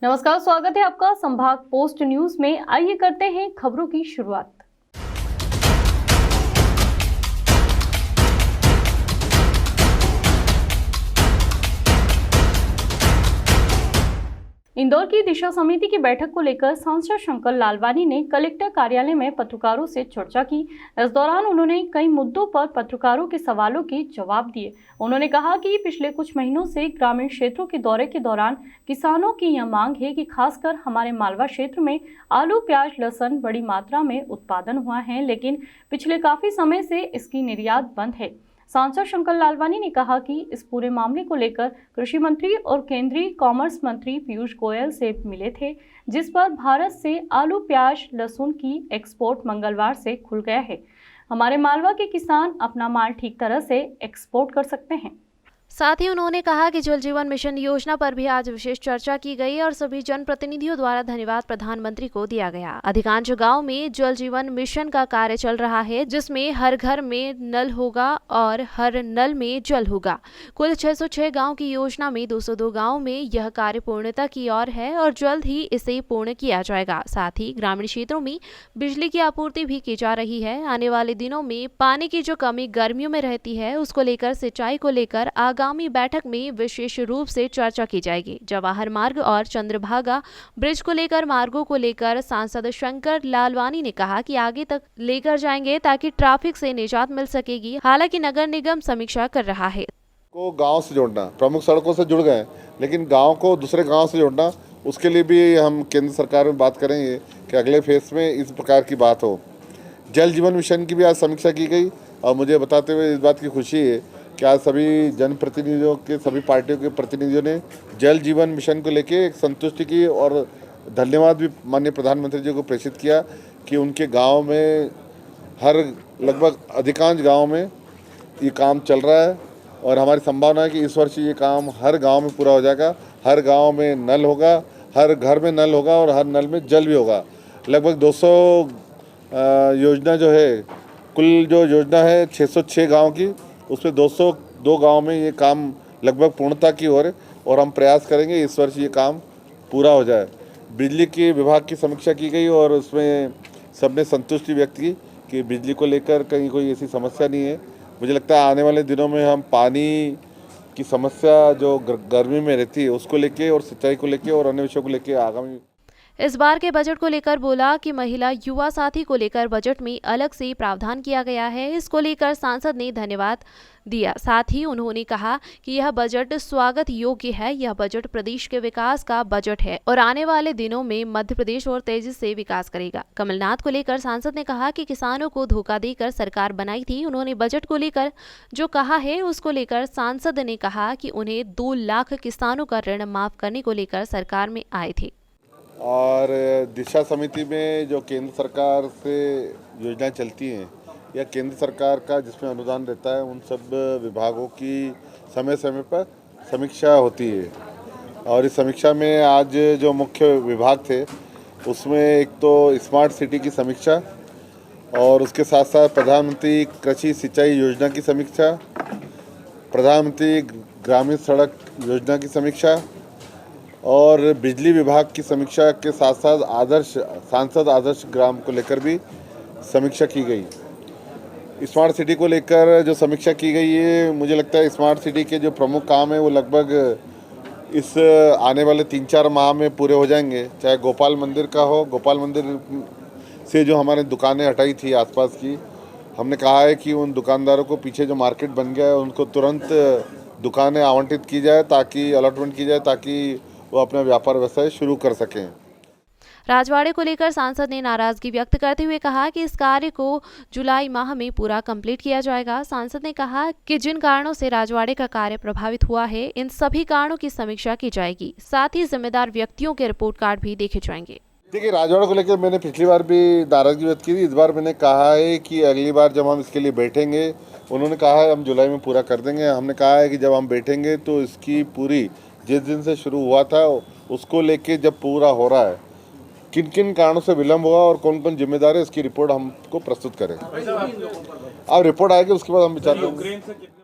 नमस्कार, स्वागत है आपका संभाग पोस्ट न्यूज में। आइए करते हैं खबरों की शुरुआत। इंदौर की दिशा समिति की बैठक को लेकर सांसद शंकर लालवानी ने कलेक्टर कार्यालय में पत्रकारों से चर्चा की। इस दौरान उन्होंने कई मुद्दों पर पत्रकारों के सवालों के जवाब दिए। उन्होंने कहा कि पिछले कुछ महीनों से ग्रामीण क्षेत्रों के दौरे के दौरान किसानों की यह मांग है कि खासकर हमारे मालवा क्षेत्र में आलू, प्याज, लहसुन बड़ी मात्रा में उत्पादन हुआ है, लेकिन पिछले काफी समय से इसकी निर्यात बंद है। सांसद शंकर लालवानी ने कहा कि इस पूरे मामले को लेकर कृषि मंत्री और केंद्रीय कॉमर्स मंत्री पीयूष गोयल से मिले थे, जिस पर भारत से आलू, प्याज, लहसुन की एक्सपोर्ट मंगलवार से खुल गया है। हमारे मालवा के किसान अपना माल ठीक तरह से एक्सपोर्ट कर सकते हैं। साथ ही उन्होंने कहा कि जल जीवन मिशन योजना पर भी आज विशेष चर्चा की गई और सभी जनप्रतिनिधियों द्वारा धन्यवाद प्रधानमंत्री को दिया गया। अधिकांश गांव में जल जीवन मिशन का कार्य चल रहा है, जिसमें हर घर में नल होगा और हर नल में जल होगा। कुल 606 गांव की योजना में 202 गांव में यह कार्य पूर्णता की ओर है और जल्द ही इसे पूर्ण किया जाएगा। साथ ही ग्रामीण क्षेत्रों में बिजली की आपूर्ति भी की जा रही है। आने वाले दिनों में पानी की जो कमी गर्मियों में रहती है, उसको लेकर सिंचाई को लेकर आगामी बैठक में विशेष रूप से चर्चा की जाएगी। जवाहर मार्ग और चंद्रभागा ब्रिज को लेकर मार्गों को लेकर सांसद शंकर लालवानी ने कहा कि आगे तक लेकर जाएंगे ताकि ट्रैफिक से निजात मिल सकेगी। हालांकि नगर निगम समीक्षा कर रहा है। को गांव से जोड़ना, प्रमुख सड़कों से जुड़ गए, लेकिन गांव को दूसरे गांव से जोड़ना, उसके लिए भी हम केंद्र सरकार में बात करेंगे कि अगले फेज में इस प्रकार की बात हो। जल जीवन मिशन की भी आज समीक्षा की गई और मुझे बताते हुए इस बात की खुशी है कि आज सभी जनप्रतिनिधियों के, सभी पार्टियों के प्रतिनिधियों ने जल जीवन मिशन को लेके एक संतुष्टि की और धन्यवाद भी माननीय प्रधानमंत्री जी को प्रेषित किया कि उनके गांव में हर लगभग अधिकांश गांव में ये काम चल रहा है और हमारी संभावना है कि इस वर्ष ये काम हर गांव में पूरा हो जाएगा। हर गांव में नल होगा, हर घर में नल होगा और हर नल में जल भी होगा। लगभग 200 योजना जो है, कुल जो योजना है 606 गाँव की, उसमें 202 गांव में ये काम लगभग पूर्णता की ओर है और हम प्रयास करेंगे इस वर्ष ये काम पूरा हो जाए। बिजली के विभाग की समीक्षा की गई और उसमें सबने संतुष्टि व्यक्त की कि बिजली को लेकर कहीं कोई ऐसी समस्या नहीं है। मुझे लगता है आने वाले दिनों में हम पानी की समस्या जो गर्मी में रहती है उसको लेके और सिंचाई को लेके और अन्य विषयों को लेके आगामी इस बार के बजट को लेकर बोला कि महिला युवा साथी को लेकर बजट में अलग से प्रावधान किया गया है। इसको लेकर सांसद ने धन्यवाद दिया। साथ ही उन्होंने कहा कि यह बजट स्वागत योग्य है। यह बजट प्रदेश के विकास का बजट है और आने वाले दिनों में मध्य प्रदेश और तेजी से विकास करेगा। कमलनाथ को लेकर सांसद ने कहा कि किसानों को धोखा देकर सरकार बनाई थी। उन्होंने बजट को लेकर जो कहा है उसको लेकर सांसद ने कहा कि उन्हें 2 लाख किसानों का ऋण माफ करने को लेकर सरकार में आए थे। और दिशा समिति में जो केंद्र सरकार से योजनाएं चलती हैं या केंद्र सरकार का जिसमें अनुदान रहता है, उन सब विभागों की समय समय पर समीक्षा होती है। और इस समीक्षा में आज जो मुख्य विभाग थे उसमें एक तो स्मार्ट सिटी की समीक्षा और उसके साथ साथ प्रधानमंत्री कृषि सिंचाई योजना की समीक्षा, प्रधानमंत्री ग्रामीण सड़क योजना की समीक्षा और बिजली विभाग की समीक्षा के साथ साथ सांसद आदर्श ग्राम को लेकर भी समीक्षा की गई। स्मार्ट सिटी को लेकर जो समीक्षा की गई है, मुझे लगता है स्मार्ट सिटी के जो प्रमुख काम है वो लगभग इस आने वाले 3-4 माह में पूरे हो जाएंगे। चाहे गोपाल मंदिर का हो, गोपाल मंदिर से जो हमारे दुकानें हटाई थी आसपास की, हमने कहा है कि उन दुकानदारों को पीछे जो मार्केट बन गया है उनको तुरंत दुकानें आवंटित की जाए, ताकि अलॉटमेंट की जाए, ताकि वो अपना व्यापार व्यवसाय शुरू कर सकें। राजवाड़े को लेकर सांसद ने नाराजगी व्यक्त करते हुए कहा कि इस कार्य को जुलाई माह में पूरा कंप्लीट किया जाएगा। सांसद ने कहा कि जिन कारणों से राजवाड़े का कार्य प्रभावित हुआ है, इन सभी कारणों की समीक्षा की जाएगी। साथ ही जिम्मेदार व्यक्तियों के रिपोर्ट कार्ड भी देखे जाएंगे। देखिए, राजवाड़े को लेकर मैंने पिछली बार भी नाराजगी व्यक्त की थी। इस बार मैंने कहा है कि अगली बार जब हम इसके लिए बैठेंगे, उन्होंने कहा है हम जुलाई में पूरा कर देंगे। हमने कहा है कि जब हम बैठेंगे तो इसकी पूरी जिस दिन से शुरू हुआ था उसको लेके जब पूरा हो रहा है, किन किन कारणों से विलम्ब हुआ और कौन कौन जिम्मेदार है, इसकी रिपोर्ट हमको प्रस्तुत करें। अब रिपोर्ट आएगी उसके बाद हम विचार करेंगे।